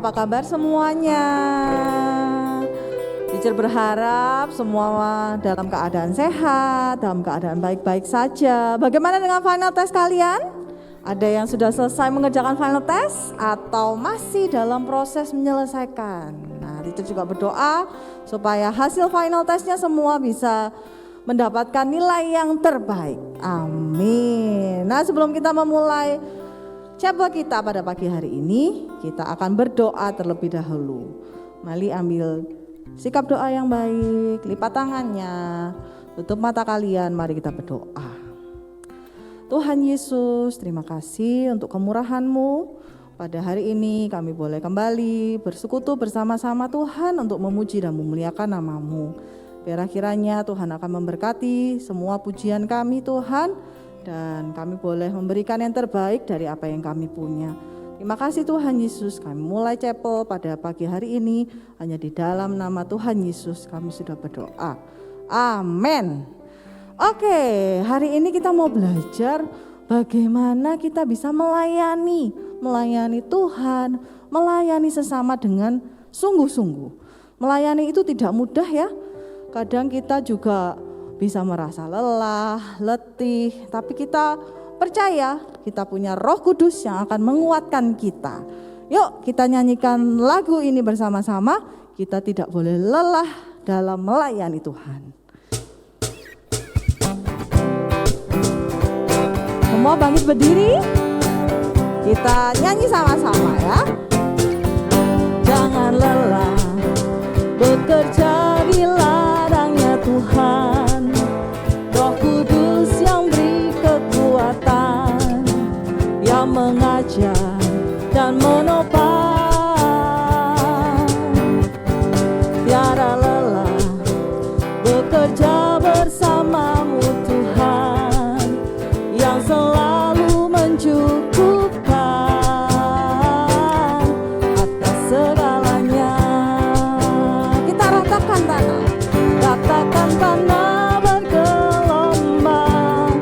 apa kabar semuanya? Teacher berharap semua dalam keadaan sehat, dalam keadaan baik-baik saja. Bagaimana dengan final test kalian? Ada yang sudah selesai mengerjakan final test atau masih dalam proses menyelesaikan? Nah, teacher juga berdoa supaya hasil final testnya semua bisa mendapatkan nilai yang terbaik. Amin. Nah, sebelum kita memulai chapel kita pada pagi hari ini, kita akan berdoa terlebih dahulu. Mari ambil sikap doa yang baik, lipat tangannya, tutup mata kalian, mari kita berdoa. Tuhan Yesus, terima kasih untuk kemurahan-Mu. Pada hari ini kami boleh kembali bersekutu bersama-sama Tuhan untuk memuji dan memuliakan nama-Mu. Biar kiranya Tuhan akan memberkati semua pujian kami Tuhan, dan kami boleh memberikan yang terbaik dari apa yang kami punya. Terima kasih Tuhan Yesus, kami mulai chapel pada pagi hari ini hanya di dalam nama Tuhan Yesus kami sudah berdoa. Amin. Oke, hari ini kita mau belajar bagaimana kita bisa melayani Tuhan, melayani sesama dengan sungguh-sungguh. Melayani itu tidak mudah ya. Kadang kita juga bisa merasa lelah, letih, tapi kita percaya kita punya Roh Kudus yang akan menguatkan kita. Yuk kita nyanyikan lagu ini bersama-sama. Kita tidak boleh lelah dalam melayani Tuhan. Semua bangkit berdiri. Kita nyanyi sama-sama ya. Jangan lelah bekerja di ladangnya Tuhan. Roh Kudus yang beri kekuatan, yang mengajar dan menopang. Tiada lelah bekerja bersamamu Tuhan, yang selalu mencukupkan atas segalanya. Kita ratakan tanah, ratakan tanah bergelombang,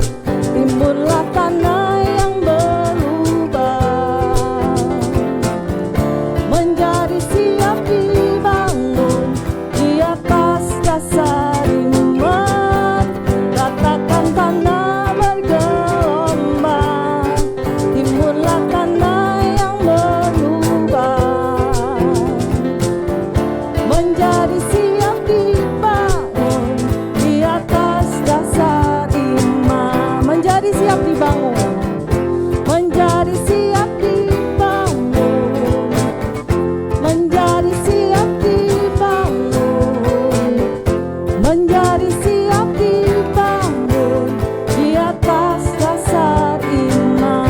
timbunlah tanah yang berubah, menjadi siap dibangun di atas dasar iman. Ratakan tanah bergelombang, timbunlah tanah yang berubah, menjadi siap dibangun di atas dasar iman. Menjadi siap dibangun, menjadi siap dibangun, menjadi siap dibangun, menjadi siap dibangun di atas dasar iman.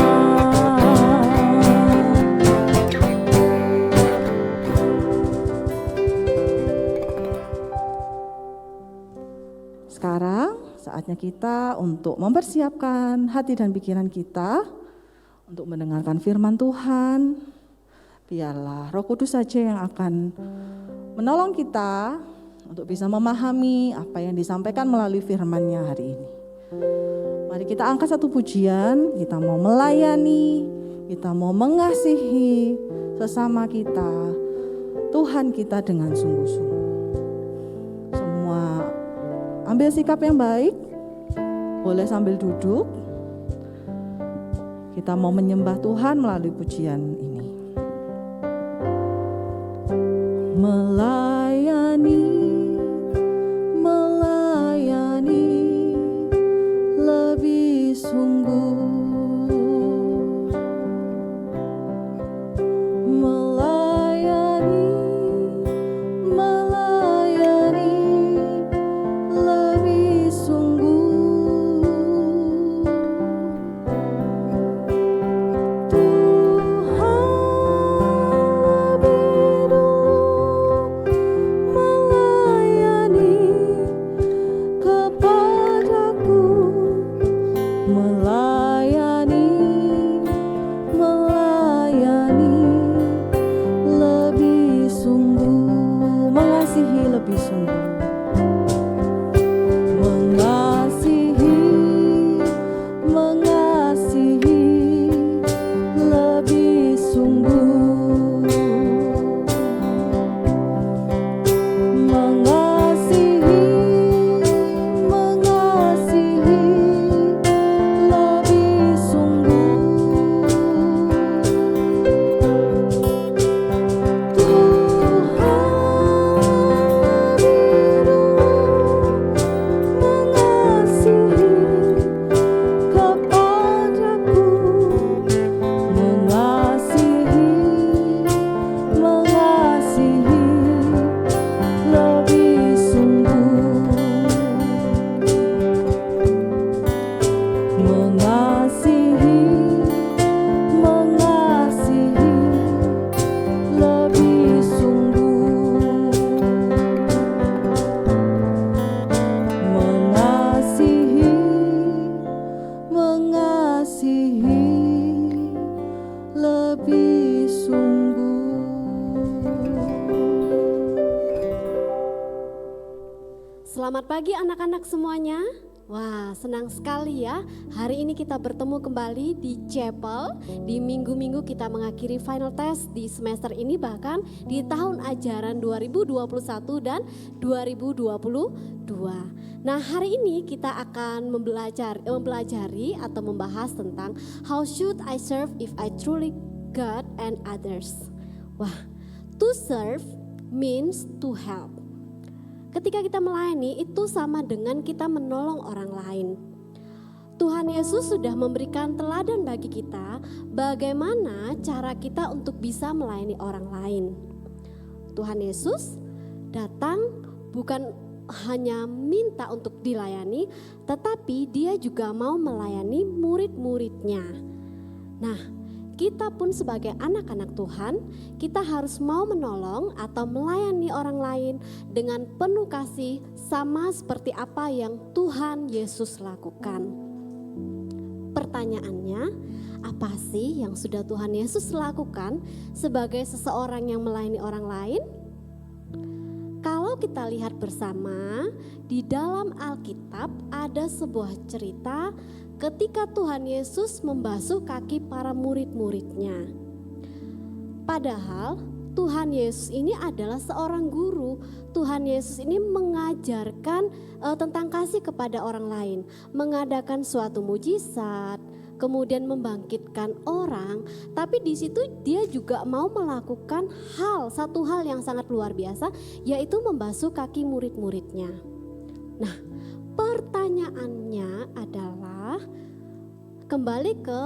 Sekarang saatnya kita untuk mempersiapkan hati dan pikiran kita untuk mendengarkan firman Tuhan. Biarlah Roh Kudus saja yang akan menolong kita untuk bisa memahami apa yang disampaikan melalui firman-Nya hari ini. Mari kita angkat satu pujian, kita mau melayani, kita mau mengasihi sesama kita, Tuhan kita dengan sungguh-sungguh. Semua ambil sikap yang baik, boleh sambil duduk. Kita mau menyembah Tuhan melalui pujian ini. Melayani, melayani lebih sungguh. Melayani, melayani lebih sungguh. Mengasihi lebih sungguh. Selamat pagi anak-anak semuanya. Wah, senang sekali ya. Hari ini kita bertemu kembali di Chapel. Di minggu-minggu kita mengakhiri final test di semester ini, bahkan di tahun ajaran 2021 dan 2022. Nah, hari ini kita akan mempelajari atau membahas tentang how should I serve if I truly God and others. Wah, to serve means to help. Ketika kita melayani itu sama dengan kita menolong orang lain. Tuhan Yesus sudah memberikan teladan bagi kita bagaimana cara kita untuk bisa melayani orang lain. Tuhan Yesus datang bukan hanya minta untuk dilayani, tetapi dia juga mau melayani murid-muridnya. Nah, kita pun sebagai anak-anak Tuhan, kita harus mau menolong atau melayani orang lain dengan penuh kasih sama seperti apa yang Tuhan Yesus lakukan. Pertanyaannya, apa sih yang sudah Tuhan Yesus lakukan sebagai seseorang yang melayani orang lain? Kalau kita lihat bersama, di dalam Alkitab ada sebuah cerita ketika Tuhan Yesus membasuh kaki para murid-muridnya. Padahal Tuhan Yesus ini adalah seorang guru. Tuhan Yesus ini mengajarkan tentang kasih kepada orang lain, mengadakan suatu mujizat, kemudian membangkitkan orang. Tapi di situ dia juga mau melakukan satu hal yang sangat luar biasa, yaitu membasuh kaki murid-muridnya. Nah, pertanyaannya adalah kembali ke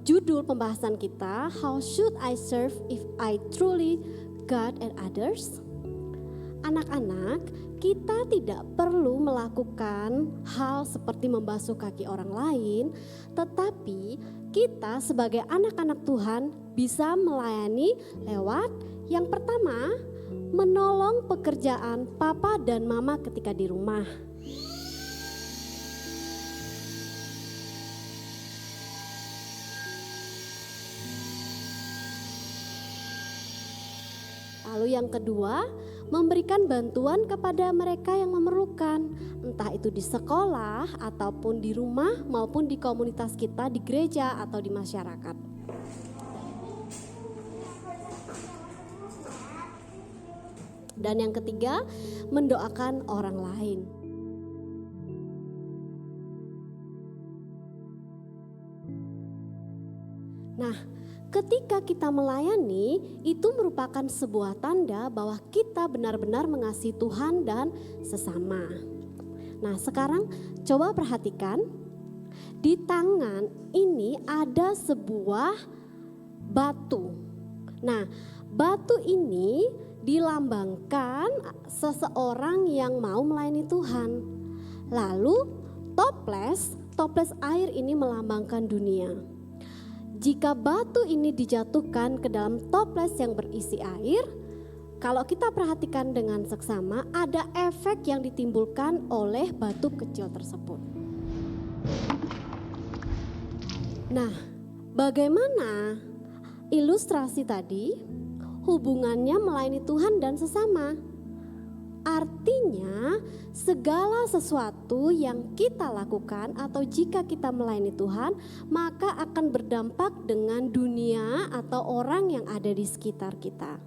judul pembahasan kita, how should I serve if I truly God and others? Anak-anak, kita tidak perlu melakukan hal seperti membasuh kaki orang lain, tetapi kita sebagai anak-anak Tuhan bisa melayani lewat yang pertama, menolong pekerjaan papa dan mama ketika di rumah. Lalu yang kedua, memberikan bantuan kepada mereka yang memerlukan, entah itu di sekolah ataupun di rumah maupun di komunitas kita, di gereja atau di masyarakat. Dan yang ketiga, mendoakan orang lain. Nah, ketika kita melayani, itu merupakan sebuah tanda bahwa kita benar-benar mengasihi Tuhan dan sesama. Nah, sekarang coba perhatikan, di tangan ini ada sebuah batu. Nah, batu ini dilambangkan seseorang yang mau melayani Tuhan. Lalu toples air ini melambangkan dunia. Jika batu ini dijatuhkan ke dalam toples yang berisi air, kalau kita perhatikan dengan seksama, ada efek yang ditimbulkan oleh batu kecil tersebut. Nah, bagaimana ilustrasi tadi hubungannya melayani Tuhan dan sesama? Artinya segala sesuatu yang kita lakukan atau jika kita melayani Tuhan, maka akan berdampak dengan dunia atau orang yang ada di sekitar kita.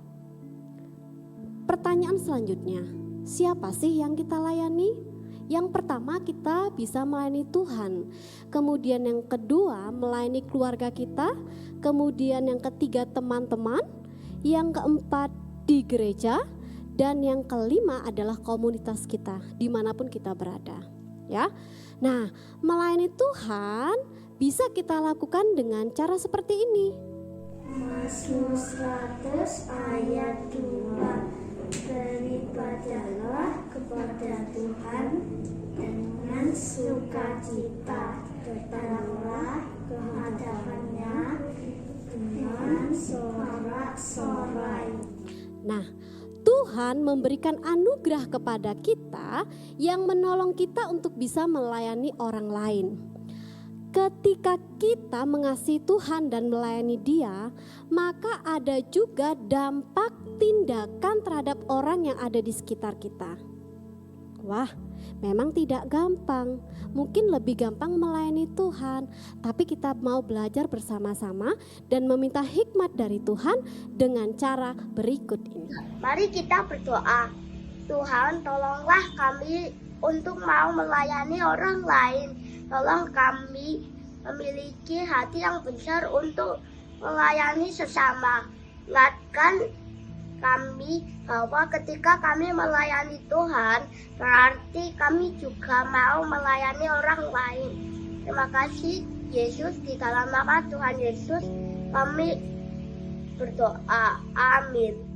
Pertanyaan selanjutnya, siapa sih yang kita layani? Yang pertama, kita bisa melayani Tuhan. Kemudian yang kedua, melayani keluarga kita. Kemudian yang ketiga, teman-teman. Yang keempat, di gereja. Dan yang kelima adalah komunitas kita, dimanapun kita berada, ya. Nah, melayani Tuhan bisa kita lakukan dengan cara seperti ini. Mazmur 100 ayat 2, beribadahlah kepada Tuhan dengan sukacita, datanglah ke hadapannya dengan sorak-sorai. Nah, Tuhan memberikan anugerah kepada kita yang menolong kita untuk bisa melayani orang lain. Ketika kita mengasihi Tuhan dan melayani Dia, maka ada juga dampak tindakan terhadap orang yang ada di sekitar kita. Wah, memang tidak gampang. Mungkin lebih gampang melayani Tuhan, tapi kita mau belajar bersama-sama dan meminta hikmat dari Tuhan dengan cara berikut ini. Mari kita berdoa. Tuhan, tolonglah kami untuk mau melayani orang lain. Tolong kami memiliki hati yang besar untuk melayani sesama. Ingatkan kami bahwa ketika kami melayani Tuhan, berarti kami juga mau melayani orang lain. Terima kasih Yesus, di dalam nama Tuhan Yesus kami berdoa. Amin.